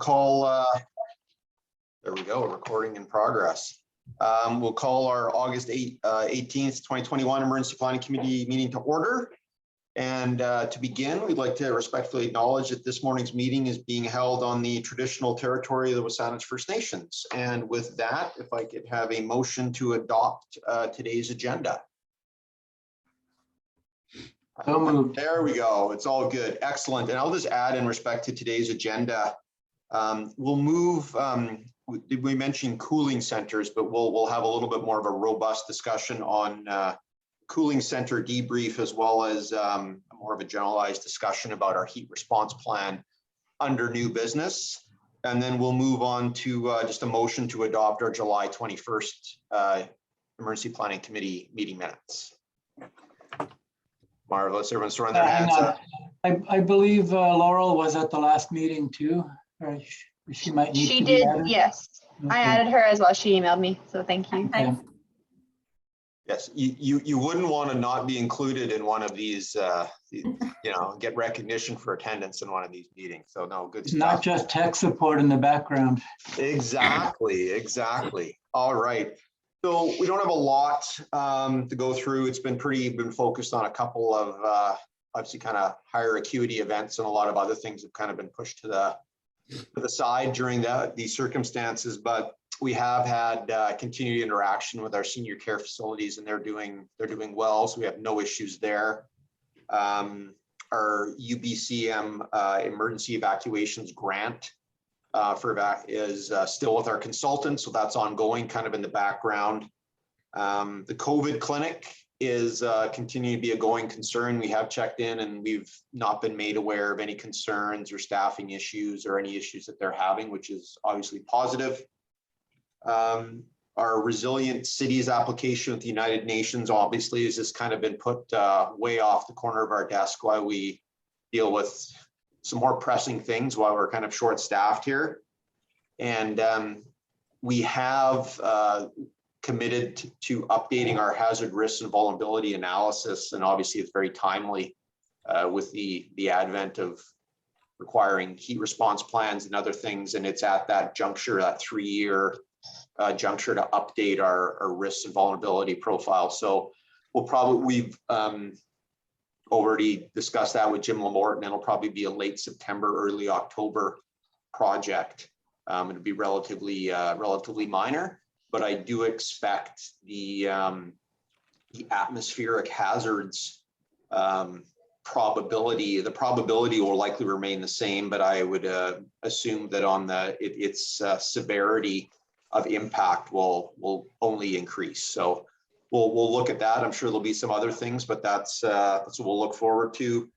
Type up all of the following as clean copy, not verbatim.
There we go, recording in progress. We'll call our August 18th, 2021 Emergency Planning Committee meeting to order. And to begin, we'd like to respectfully acknowledge that this morning's meeting is being held on the traditional territory of the Wasanich First Nations. And with that, if I could have a motion to adopt today's agenda. So moved. There we go. It's all good. Excellent. And I'll just add in respect to today's agenda, we'll move, we mentioned cooling centers, but we'll have a little bit more of a robust discussion on cooling center debrief, as well as more of a generalized discussion about our heat response plan under new business. And then we'll move on to just a motion to adopt our July 21st Emergency Planning Committee meeting minutes. Marvelous. Everyone's throwing their hands up. I believe Laurel was at the last meeting too. Or she might need She to did, be added. yes. Okay. I added her as well. She emailed me, so thank you. Okay. Yes, you wouldn't want to not be included in one of these, get recognition for attendance in one of these meetings. So no, good stuff. Not just tech support in the background. Exactly. All right. So we don't have a lot to go through. It's been focused on a couple of obviously kind of higher acuity events, and a lot of other things have kind of been pushed to the side during these circumstances. But we have had continued interaction with our senior care facilities, and they're doing well. So we have no issues there. Our UBCM emergency evacuations grant is still with our consultants, so that's ongoing, kind of in the background. The COVID clinic is continuing to be a going concern. We have checked in, and we've not been made aware of any concerns or staffing issues or any issues that they're having, which is obviously positive. Our Resilient Cities application with the United Nations obviously has just kind of been put way off the corner of our desk while we deal with some more pressing things while we're kind of short-staffed here. And we have committed to updating our hazard risks and vulnerability analysis. And obviously it's very timely with the advent of requiring heat response plans and other things. And it's at that juncture, that 3-year juncture, to update our risks and vulnerability profile. So we've already discussed that with Jim Lamort, and it'll probably be a late September, early October project. It'll be relatively minor, but I do expect the atmospheric hazards probability will likely remain the same, but I would assume that on its severity of impact will only increase. So we'll look at that. I'm sure there'll be some other things, but that's what we'll look forward to.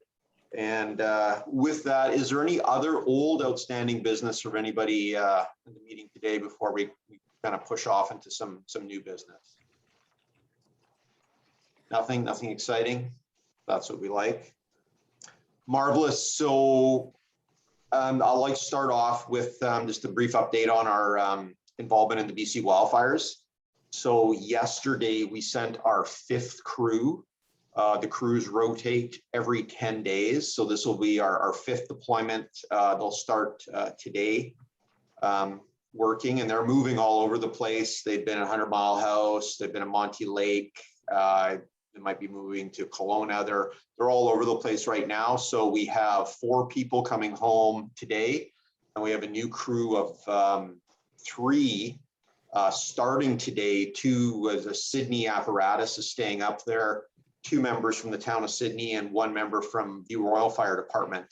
And with that, is there any other old outstanding business from anybody in the meeting today before we kind of push off into some new business? Nothing exciting. That's what we like. Marvelous. So I'd like to start off with just a brief update on our involvement in the BC wildfires. So yesterday we sent our 5th crew. The crews rotate every 10 days. So this will be our 5th deployment. They'll start today working, and they're moving all over the place. They've been at 100 Mile House. They've been at Monty Lake. They might be moving to Kelowna. They're all over the place right now. So we have 4 people coming home today, and we have a new crew of 3 starting today. 2 as a Sydney apparatus is staying up there. 2 members from the town of Sydney and 1 member from the Royal Fire Department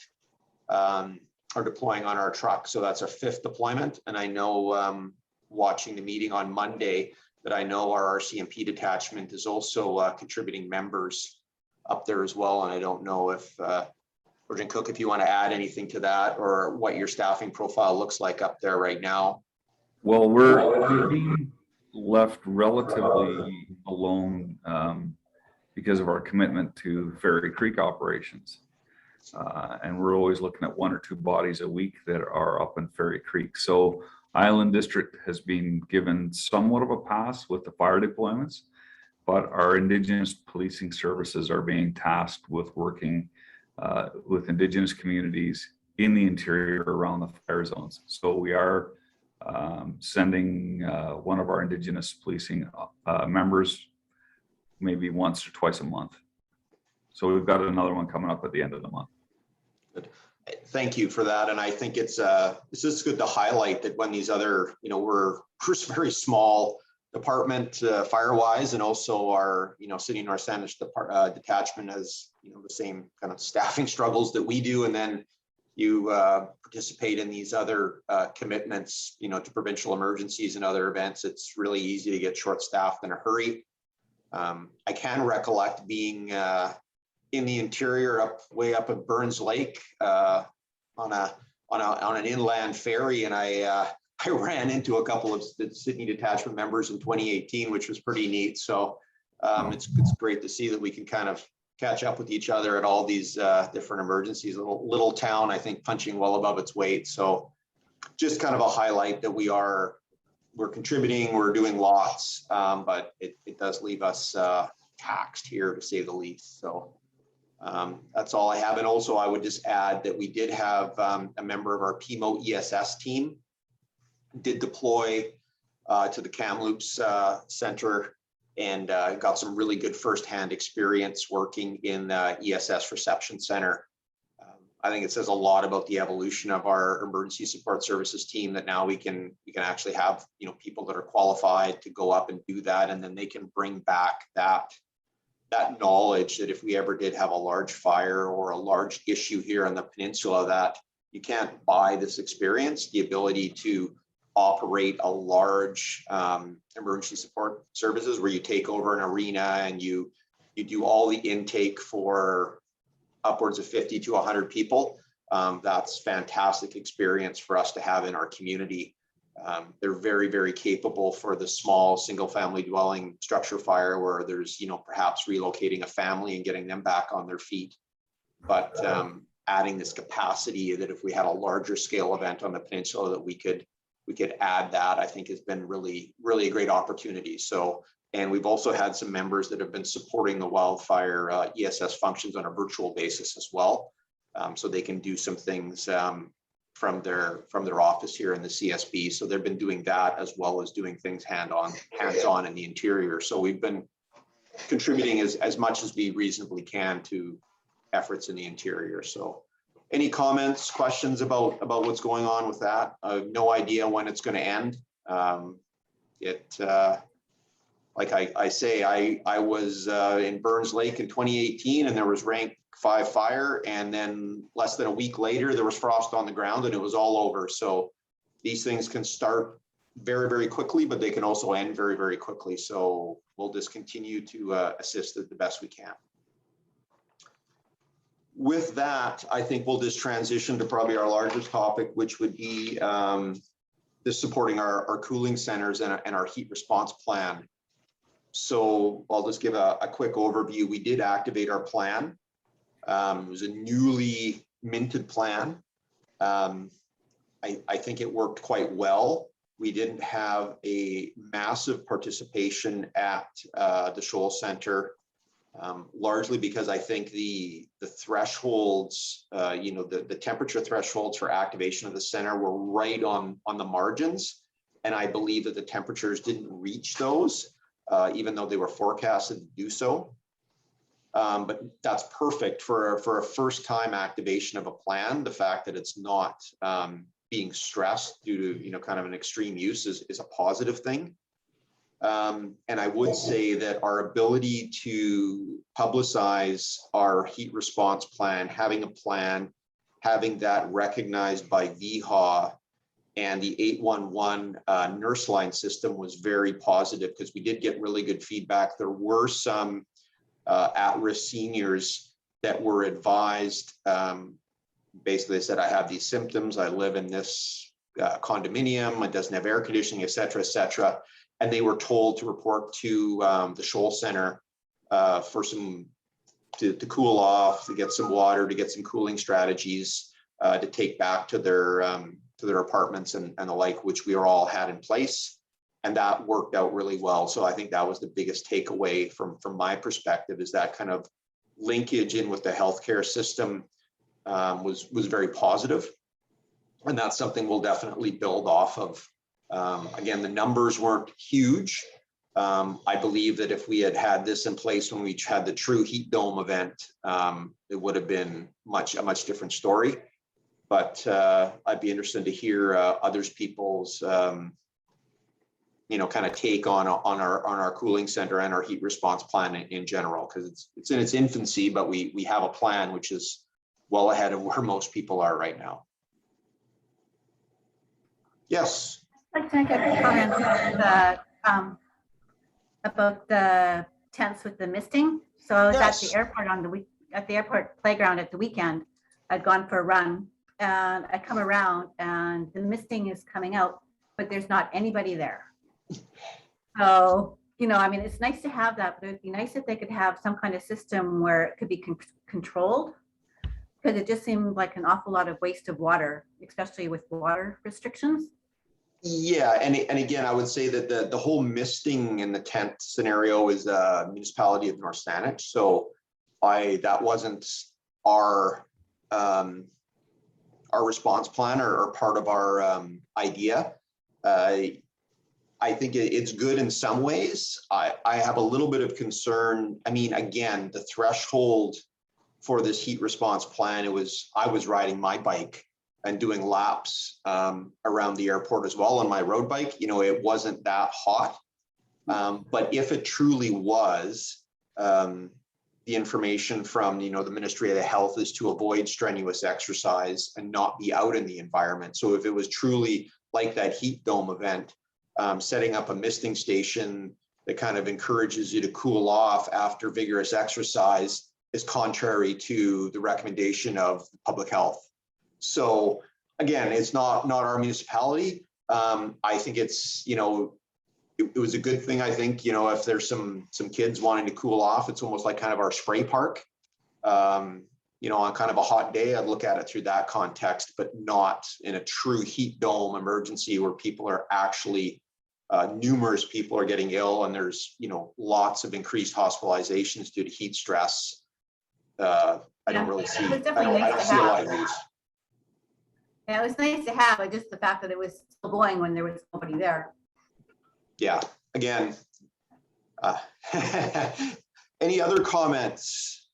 are deploying on our truck. So that's our 5th deployment. And I know watching the meeting on Monday that I know our RCMP detachment is also contributing members up there as well. And I don't know if Sergeant Cook, if you want to add anything to that, or what your staffing profile looks like up there right now. Well, we're being left relatively alone because of our commitment to Fairy Creek operations. And we're always looking at 1 or 2 bodies a week that are up in Fairy Creek. So Island District has been given somewhat of a pass with the fire deployments, but our Indigenous policing services are being tasked with working with Indigenous communities in the interior around the fire zones. So we are sending one of our Indigenous policing members maybe once or twice a month. So we've got another one coming up at the end of the month. Good. Thank you for that. And I think it's is good to highlight that when these other, we're very small department fire-wise, and also our, City of North Sandwich detachment has, the same kind of staffing struggles that we do. And then you participate in these other commitments, to provincial emergencies and other events. It's really easy to get short-staffed in a hurry. I can recollect being in the interior, way up at Burns Lake, on an inland ferry, and I ran into a couple of the Sydney detachment members in 2018, which was pretty neat. So it's great to see that we can kind of catch up with each other at all these different emergencies. Little town, I think, punching well above its weight. So just kind of a highlight that we're contributing, we're doing lots, but it does leave us taxed here, to say the least. So that's all I have. And also I would just add that we did have a member of our PMO ESS team did deploy to the Kamloops Center, and got some really good firsthand experience working in the ESS reception center. I think it says a lot about the evolution of our emergency support services team, that now we can actually have people that are qualified to go up and do that, and then they can bring back that knowledge that if we ever did have a large fire or a large issue here on the peninsula, that you can't buy this experience, the ability to operate a large emergency support services where you take over an arena and you do all the intake for upwards of 50 to 100 people. That's fantastic experience for us to have in our community. They're very, very capable for the small single family dwelling structure fire where there's, perhaps relocating a family and getting them back on their feet. But adding this capacity that if we had a larger scale event on the peninsula that we could add that, I think has been really, really a great opportunity. So, and we've also had some members that have been supporting the wildfire ESS functions on a virtual basis as well. So they can do some things from their office here in the CSB. So they've been doing that as well as doing things hands-on in the interior. So we've been contributing as much as we reasonably can to efforts in the interior. So any comments, questions about what's going on with that? I have no idea when it's going to end. Like I say, I was in Burns Lake in 2018, and there was rank 5 fire, and then less than a week later there was frost on the ground and it was all over. So these things can start very, very quickly, but they can also end very, very quickly. So we'll just continue to assist it the best we can. With that, I think we'll just transition to probably our largest topic, which would be this supporting our cooling centers and our heat response plan. So I'll just give a quick overview. We did activate our plan. It was a newly minted plan. I think it worked quite well. We didn't have a massive participation at the Shoal Center, largely because I think the thresholds, the temperature thresholds for activation of the center were right on the margins. And I believe that the temperatures didn't reach those, even though they were forecasted to do so. But that's perfect for a first time activation of a plan. The fact that it's not being stressed due to kind of an extreme use is a positive thing. And I would say that our ability to publicize our heat response plan, having a plan, having that recognized by VHA and the 811 nurse line system was very positive, because we did get really good feedback. There were some at-risk seniors that were advised, basically they said, I have these symptoms, I live in this condominium, it doesn't have air conditioning, et cetera, and they were told to report to the Shoal Center for to cool off, to get some water, to get some cooling strategies to take back to their apartments and the like, which we all had in place. And that worked out really well. So I think that was the biggest takeaway from my perspective, is that kind of linkage in with the healthcare system was very positive. And that's something we'll definitely build off of. Again, the numbers weren't huge. I believe that if we had had this in place when we had the true heat dome event, it would have been a much different story. But I'd be interested to hear others people's kind of take on our cooling center and our heat response plan in general, because it's in its infancy, but we have a plan which is well ahead of where most people are right now. Yes. I'd like to make a comment about the tents with the misting. So I was at the airport at the airport playground at the weekend. I'd gone for a run and I come around and the misting is coming out, but there's not anybody there. So, I mean, it's nice to have that, but it'd be nice if they could have some kind of system where it could be controlled, because it just seemed like an awful lot of waste of water, especially with water restrictions. Yeah, and again, I would say that the whole misting in the tent scenario is a municipality of North Saanich. So that wasn't our response plan or part of our idea. I think it's good in some ways. I have a little bit of concern. I mean, again, the threshold for this heat response plan, I was riding my bike and doing laps around the airport as well on my road bike. It wasn't that hot. But if it truly was, the information from the Ministry of Health is to avoid strenuous exercise and not be out in the environment. So if it was truly like that heat dome event, setting up a misting station that kind of encourages you to cool off after vigorous exercise is contrary to the recommendation of public health. So again, it's not our municipality. I think it's, it was a good thing. I think, if there's some kids wanting to cool off, it's almost like kind of our spray park. On kind of a hot day, I'd look at it through that context, but not in a true heat dome emergency where people are actually, numerous people are getting ill and there's, lots of increased hospitalizations due to heat stress. I don't really see, I don't see a lot of these. Yeah, it was nice to have, but just the fact that it was still going when there was nobody there. Yeah, again, any other comments?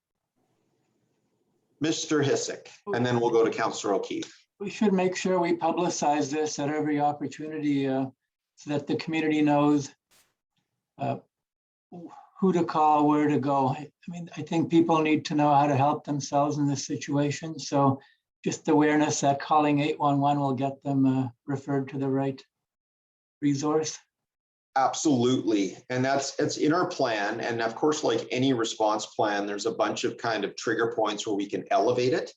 Mr. Hissick, and then we'll go to Councillor O'Keefe. We should make sure we publicize this at every opportunity so that the community knows who to call, where to go. I mean, I think people need to know how to help themselves in this situation. So just awareness that calling 811 will get them referred to the right resource. Absolutely. And it's in our plan. And of course, like any response plan, there's a bunch of kind of trigger points where we can elevate it.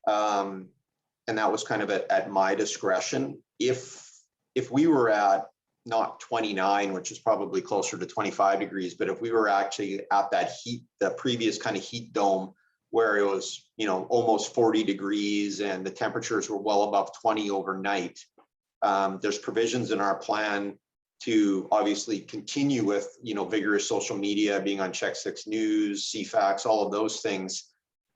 And that was kind of at my discretion. If we were at not 29, which is probably closer to 25 degrees, but if we were actually at that heat, the previous kind of heat dome where it was, almost 40 degrees and the temperatures were well above 20 overnight, there's provisions in our plan to obviously continue with, vigorous social media, being on Check 6 News, CFAX, all of those things,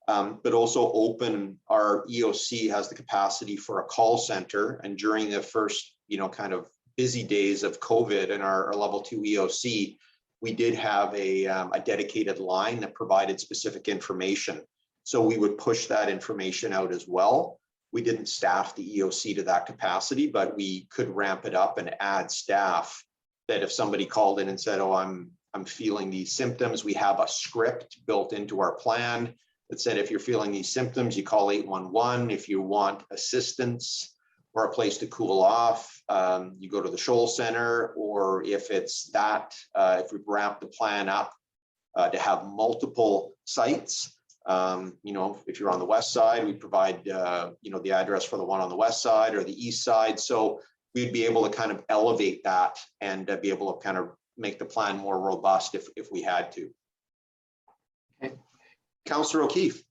but also open. Our EOC has the capacity for a call center. And during the first, kind of busy days of COVID in our level 2 EOC, we did have a dedicated line that provided specific information. So we would push that information out as well. We didn't staff the EOC to that capacity, but we could ramp it up and add staff that if somebody called in and said, oh, I'm feeling these symptoms, we have a script built into our plan that said, if you're feeling these symptoms, you call 811. If you want assistance or a place to cool off, you go to the Shoal Center, or if it's that, if we ramp the plan up to have multiple sites, if you're on the west side, we provide, the address for the one on the west side or the east side. So we'd be able to kind of elevate that and be able to kind of make the plan more robust if we had to. Okay. Councillor O'Keefe.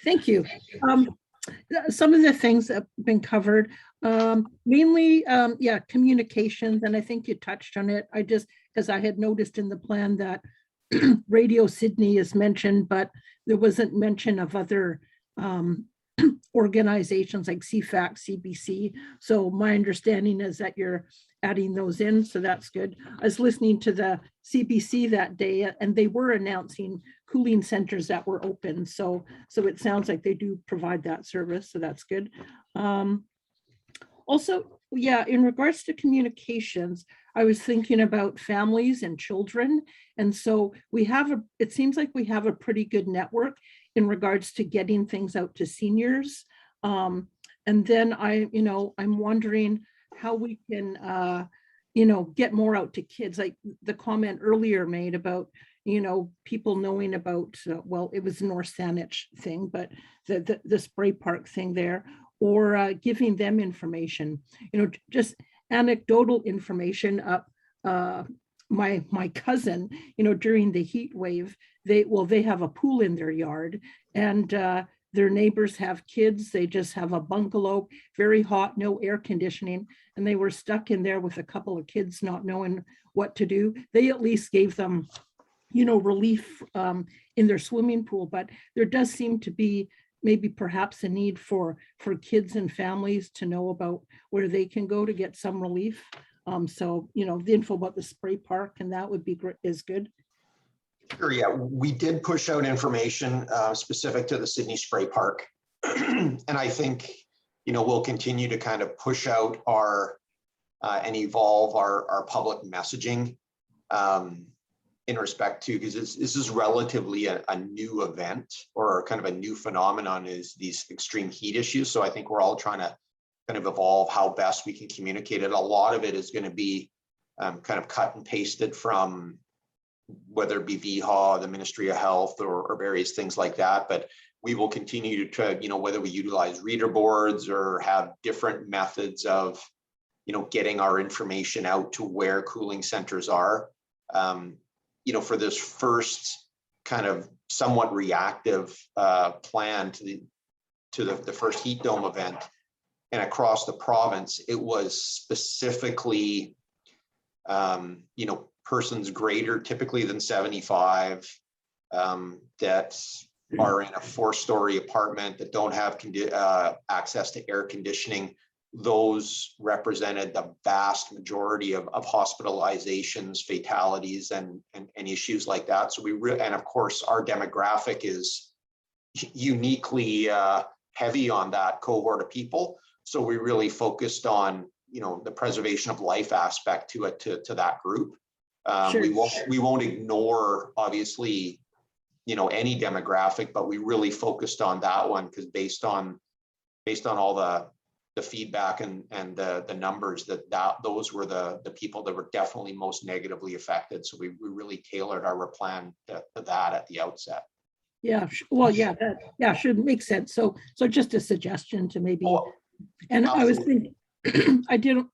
Thank you. Some of the things that have been covered, mainly, communications, and I think you touched on it. Because I had noticed in the plan that Radio Sydney is mentioned, but there wasn't mention of other organizations like CFAC, CBC. So my understanding is that you're adding those in, so that's good. I was listening to the CBC that day, and they were announcing cooling centers that were open. So it sounds like they do provide that service, so that's good. Also, yeah, in regards to communications, I was thinking about families and children. And so it seems like we have a pretty good network in regards to getting things out to seniors. And then I'm wondering how we can, get more out to kids, like the comment earlier made about, people knowing about, well, it was the North Saanich thing, but the spray park thing there, or giving them information, just anecdotal information. My cousin, during the heat wave, they have a pool in their yard, and their neighbors have kids. They just have a bungalow, very hot, no air conditioning, and they were stuck in there with a couple of kids not knowing what to do. They at least gave them, relief in their swimming pool, but there does seem to be maybe perhaps a need for kids and families to know about where they can go to get some relief. So, the info about the spray park and that would be great, is good. Sure, yeah, we did push out information specific to the Sydney Spray Park. And I think, we'll continue to kind of push out and evolve our public messaging in respect to, because this is relatively a new event, or kind of a new phenomenon, is these extreme heat issues. So I think we're all trying to kind of evolve how best we can communicate it. A lot of it is going to be kind of cut and pasted from whether it be VHA, the Ministry of Health, or various things like that. But we will continue to try, whether we utilize reader boards or have different methods of, getting our information out to where cooling centers are. For this first kind of somewhat reactive plan to the first heat dome event, and across the province, it was specifically, persons greater typically than 75 that are in a 4-story apartment that don't have access to air conditioning. Those represented the vast majority of hospitalizations, fatalities, and issues like that. So and of course, our demographic is uniquely heavy on that cohort of people. So we really focused on, the preservation of life aspect to it, to that group. Sure. We won't ignore, obviously, any demographic, but we really focused on that one because based on all the feedback and the numbers, those were the people that were definitely most negatively affected. So we really tailored our plan to that at the outset. Yeah, well, yeah, that should make sense. So just a suggestion to maybe. Oh, and absolutely. I was thinking,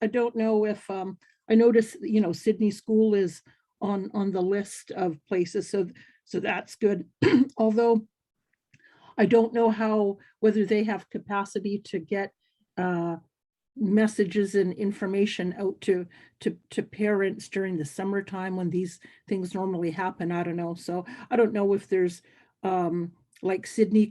I don't know if I noticed, Sydney School is on the list of places, so that's good. Although I don't know whether they have capacity to get messages and information out to parents during the summertime when these things normally happen. I don't know. So I don't know if there's like Sydney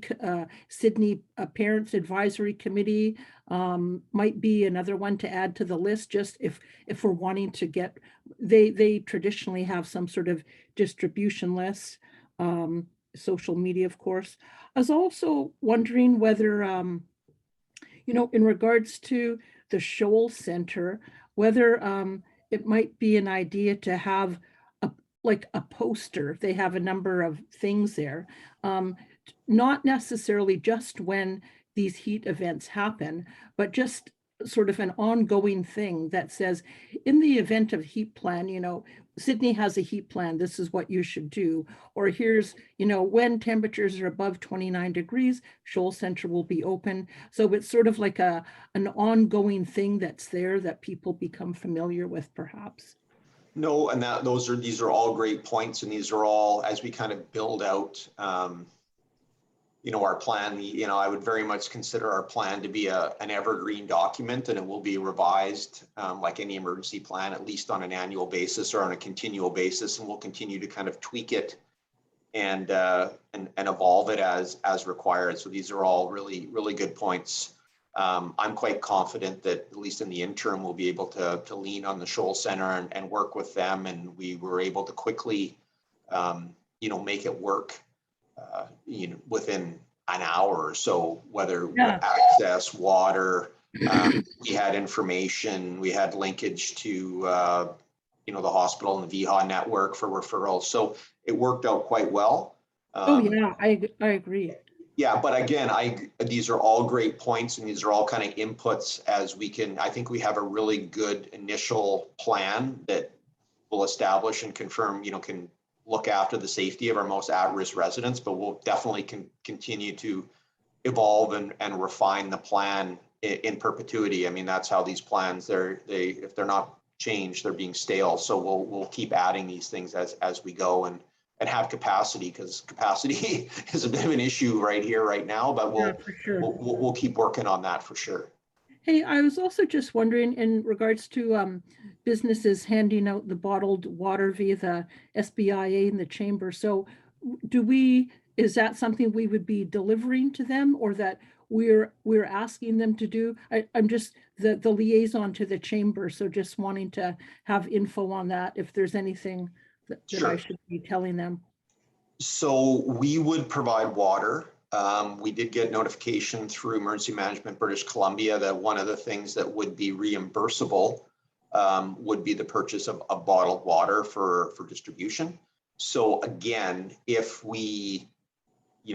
Parents Advisory Committee might be another one to add to the list, just if we're wanting to get, they traditionally have some sort of distribution list, social media, of course. I was also wondering whether, in regards to the Shoal Center, whether it might be an idea to have like a poster. They have a number of things there, not necessarily just when these heat events happen, but just sort of an ongoing thing that says, in the event of heat plan, Sydney has a heat plan, this is what you should do. Or here's, when temperatures are above 29 degrees, Shoal Center will be open. So it's sort of like an ongoing thing that's there that people become familiar with, perhaps. No, and these are all great points, and these are all, as we kind of build out our plan, I would very much consider our plan to be an evergreen document, and it will be revised like any emergency plan, at least on an annual basis or on a continual basis, and we'll continue to kind of tweak it and evolve it as required. So these are all really, really good points. I'm quite confident that at least in the interim, we'll be able to lean on the Shoal Center and work with them. And we were able to quickly, make it work, within an hour or so, whether access, water, we had information, we had linkage to, the hospital and the VHA network for referrals. So it worked out quite well. Oh, yeah, I agree. Yeah, but again, these are all great points, and these are all kind of inputs as I think we have a really good initial plan that will establish and confirm, can look after the safety of our most at-risk residents, but we'll definitely continue to evolve and refine the plan in perpetuity. I mean, that's how these plans, if they're not changed, they're being stale. So we'll keep adding these things as we go and have capacity, because capacity is a bit of an issue right now, but we'll keep working on that for sure. Hey, I was also just wondering in regards to businesses handing out the bottled water via the SBIA and the chamber. So is that something we would be delivering to them, or that we're asking them to do? I'm just the liaison to the chamber. So just wanting to have info on that, if there's anything that I should be telling them. So we would provide water. We did get notification through Emergency Management British Columbia that one of the things that would be reimbursable would be the purchase of bottled water for distribution. So again, if we,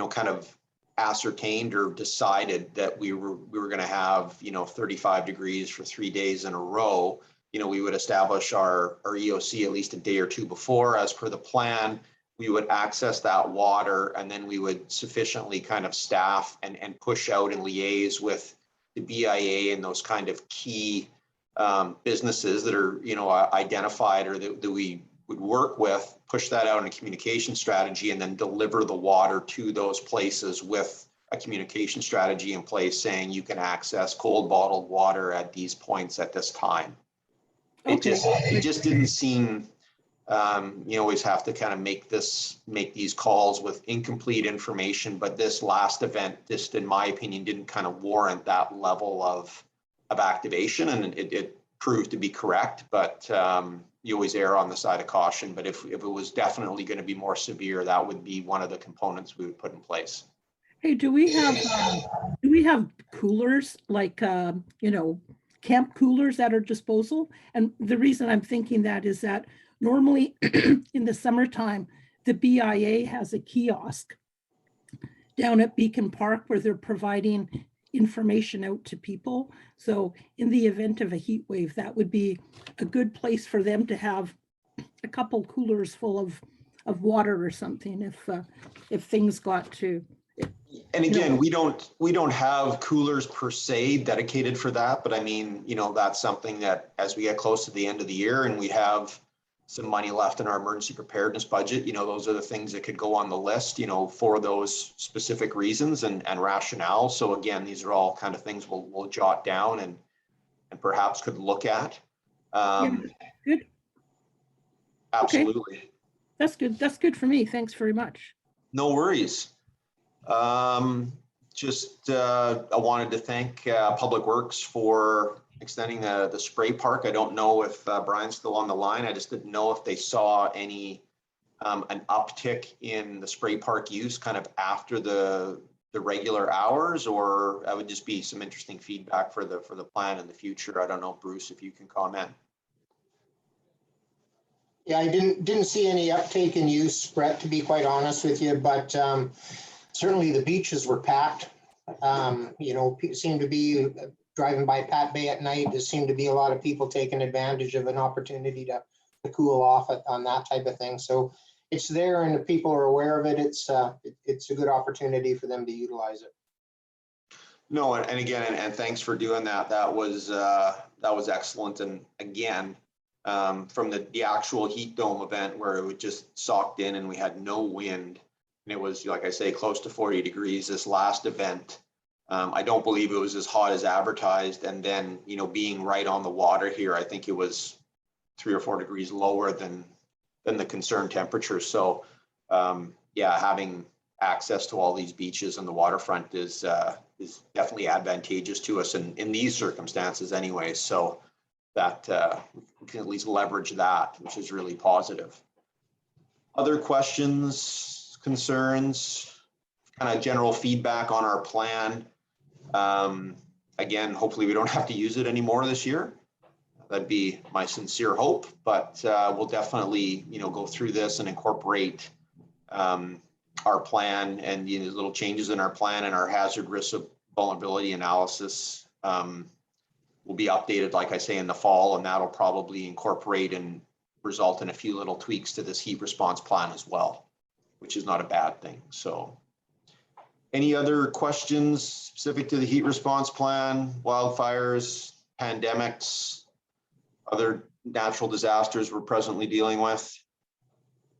kind of ascertained or decided that we were going to have, 35 degrees for 3 days in a row, we would establish our EOC at least a day or two before, as per the plan. We would access that water, and then we would sufficiently kind of staff and push out and liaise with the BIA and those kind of key businesses that are, identified or that we would work with, push that out in a communication strategy, and then deliver the water to those places with a communication strategy in place saying you can access cold bottled water at these points at this time. Okay. It just didn't seem, you always have to kind of make these calls with incomplete information, but this last event, just in my opinion, didn't kind of warrant that level of activation, and it proved to be correct, but you always err on the side of caution. But if it was definitely going to be more severe, that would be one of the components we would put in place. Hey, do we have coolers, like, camp coolers at our disposal? And the reason I'm thinking that is that normally in the summertime, the BIA has a kiosk down at Beacon Park where they're providing information out to people. So in the event of a heat wave, that would be a good place for them to have a couple coolers full of water or something if things got to. And again, we don't have coolers per se dedicated for that, but I mean, that's something that as we get close to the end of the year and we have some money left in our emergency preparedness budget, those are the things that could go on the list, for those specific reasons and rationale. So again, these are all kind of things we'll jot down and perhaps could look at. Good. Absolutely. Okay. That's good. That's good for me. Thanks very much. No worries. I wanted to thank Public Works for extending the spray park. I don't know if Brian's still on the line. I just didn't know if they saw any an uptick in the spray park use kind of after the regular hours, or that would just be some interesting feedback for the plan in the future. I don't know, Bruce, if you can comment. Yeah, I didn't see any uptake in use, Brett, to be quite honest with you, but certainly the beaches were packed. Seemed to be driving by Pat Bay at night. There seemed to be a lot of people taking advantage of an opportunity to cool off on that type of thing. So it's there, and if people are aware of it, it's a good opportunity for them to utilize it. No, and again, and thanks for doing that. That was excellent. And again, from the actual heat dome event where it was just socked in and we had no wind, And it was, like I say, close to 40 degrees this last event. I don't believe it was as hot as advertised. And then, you know, being right on the water here, I think it was 3 or 4 degrees lower than the concerned temperature. So yeah, having access to all these beaches and the waterfront is definitely advantageous to us in these circumstances anyway. So that we can at least leverage that, which is really positive. Other questions, concerns, kind of general feedback on our plan. Again, hopefully we don't have to use it anymore this year. That'd be my sincere hope, but we'll definitely, you know, go through this and incorporate our plan and, you know, little changes in our plan, and our hazard risk of vulnerability analysis will be updated, like I say, in the fall, and that'll probably incorporate and result in a few little tweaks to this heat response plan as well, which is not a bad thing. So any other questions specific to the heat response plan, wildfires, pandemics, other natural disasters we're presently dealing with?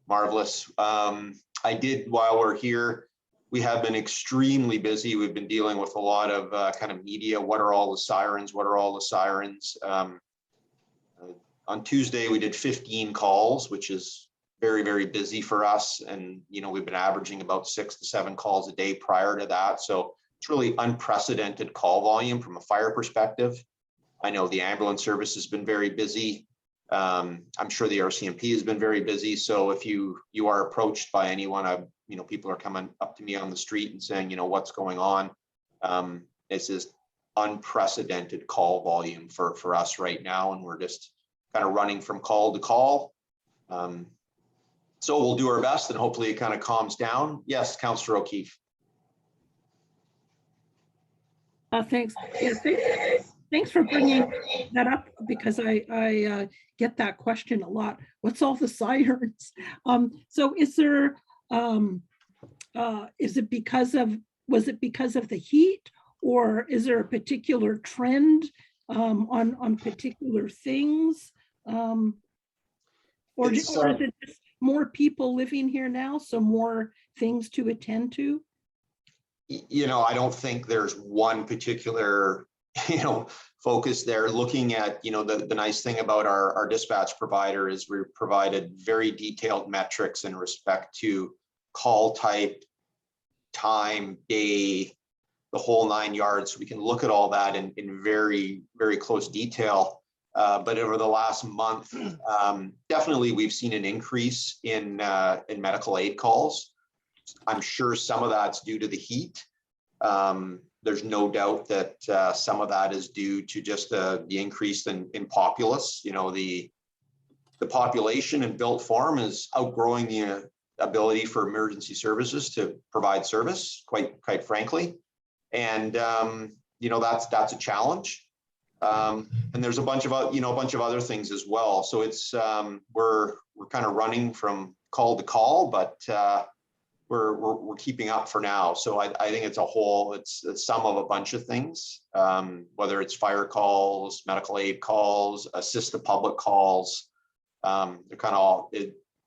Marvelous. I did, while we're here, we have been extremely busy. We've been dealing with a lot of kind of media. What are all the sirens? What are all the sirens? On Tuesday, we did 15 calls, which is very, very busy for us. And, you know, we've been averaging about 6 to 7 calls a day prior to that. So it's really unprecedented call volume from a fire perspective. I know the ambulance service has been very busy. I'm sure the RCMP has been very busy. So if you are approached by anyone, you know, people are coming up to me on the street and saying, you know, what's going on? It's just unprecedented call volume for us right now. And we're just kind of running from call to call. So we'll do our best and hopefully it kind of calms down. Yes, Councillor O'Keefe. Thanks. Yes, thanks for bringing that up, because I get that question a lot. What's all the sirens? So is there, is it because of, was it because of the heat, or is there a particular trend on particular things? Or is it just more people living here now, so more things to attend to? You know, I don't think there's one particular, you know, focus there. Looking at, you know, the nice thing about our dispatch provider is we're provided very detailed metrics in respect to call type, time, day, the whole 9 yards. We can look at all that in very, very close detail. But over the last month, definitely we've seen an increase in medical aid calls. I'm sure some of that's due to the heat. There's no doubt that some of that is due to just the increase in populace. You know, the population in built form is outgrowing the ability for emergency services to provide service, quite frankly. And you know, that's a challenge. And there's a bunch of other things as well. So it's we're kind of running from call to call, but we're keeping up for now. So I think it's a whole, it's a sum of a bunch of things, whether it's fire calls, medical aid calls, assist the public calls. They're kind of all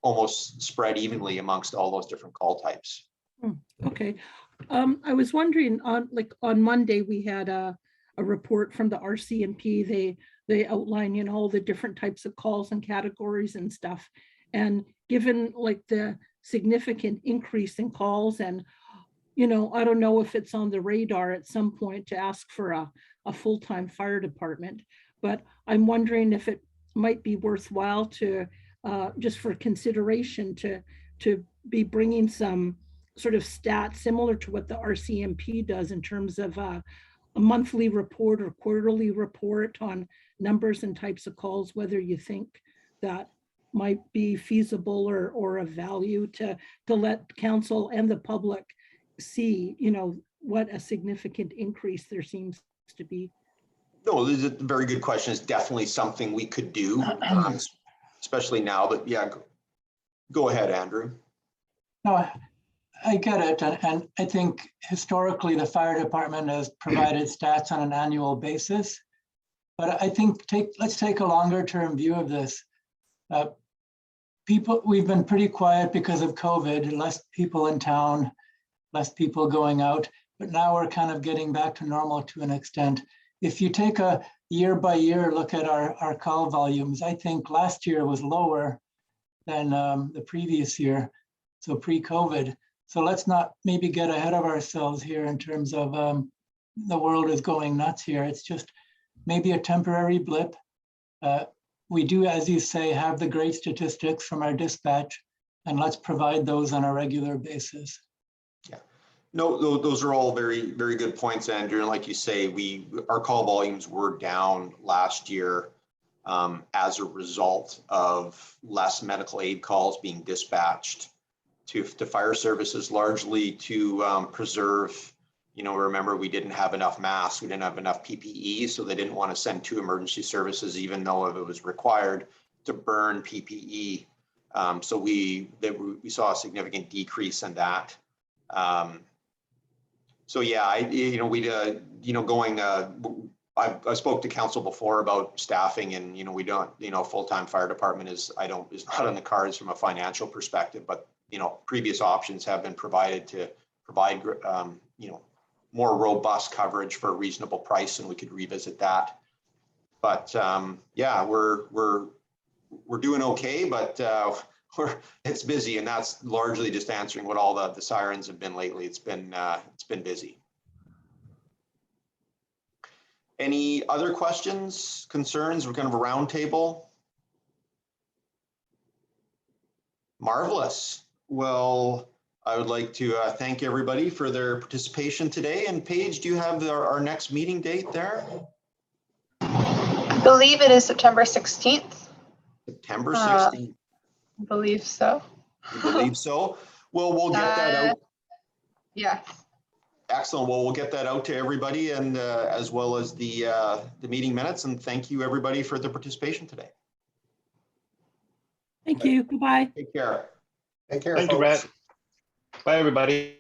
almost spread evenly amongst all those different call types. Okay. I was wondering, on Monday, we had a report from the RCMP. They outline, you know, all the different types of calls and categories and stuff. And given like the significant increase in calls, and, you know, I don't know if it's on the radar at some point to ask for a full-time fire department, but I'm wondering if it might be worthwhile to just for consideration to be bringing some sort of stats similar to what the RCMP does in terms of a monthly report or quarterly report on numbers and types of calls, whether you think that might be feasible or of value to let council and the public see, you know, what a significant increase there seems to be. No, this is a very good question. It's definitely something we could do, especially now. But yeah, go ahead, Andrew. No, I get it. And I think historically the fire department has provided stats on an annual basis. But I think let's take a longer term view of this. we've been pretty quiet because of COVID, less people in town, less people going out, but now we're kind of getting back to normal to an extent. If you take a year by year look at our call volumes, I think last year was lower than the previous year, so pre-COVID. So let's not maybe get ahead of ourselves here in terms of the world is going nuts here. It's just maybe a temporary blip. We do, as you say, have the great statistics from our dispatch, and let's provide those on a regular basis. Yeah, no, those are all very, very good points, Andrew. And like you say, our call volumes were down last year as a result of less medical aid calls being dispatched to fire services, largely to preserve. Remember, we didn't have enough masks, we didn't have enough PPE, so they didn't want to send to emergency services, even though it was required to burn PPE. So we saw a significant decrease in that. So yeah, I spoke to council before about staffing, and we don't, full-time fire department is not on the cards from a financial perspective, but previous options have been provided to provide more robust coverage for a reasonable price, and we could revisit that. But yeah, we're doing okay, but it's busy, and that's largely just answering what all the sirens have been lately. It's been busy. Any other questions, concerns? We're kind of a round table. Marvelous. Well, I would like to thank everybody for their participation today. And Paige, do you have our next meeting date there? I believe it is September 16th. September 16th. I believe so. You believe so? Well, we'll get that out. Yeah. Excellent. Well, we'll get that out to everybody, and as well as the meeting minutes. And thank you, everybody, for their participation today. Thank you. Goodbye. Take care. Take care, Thank you, folks. Brett. Bye, everybody.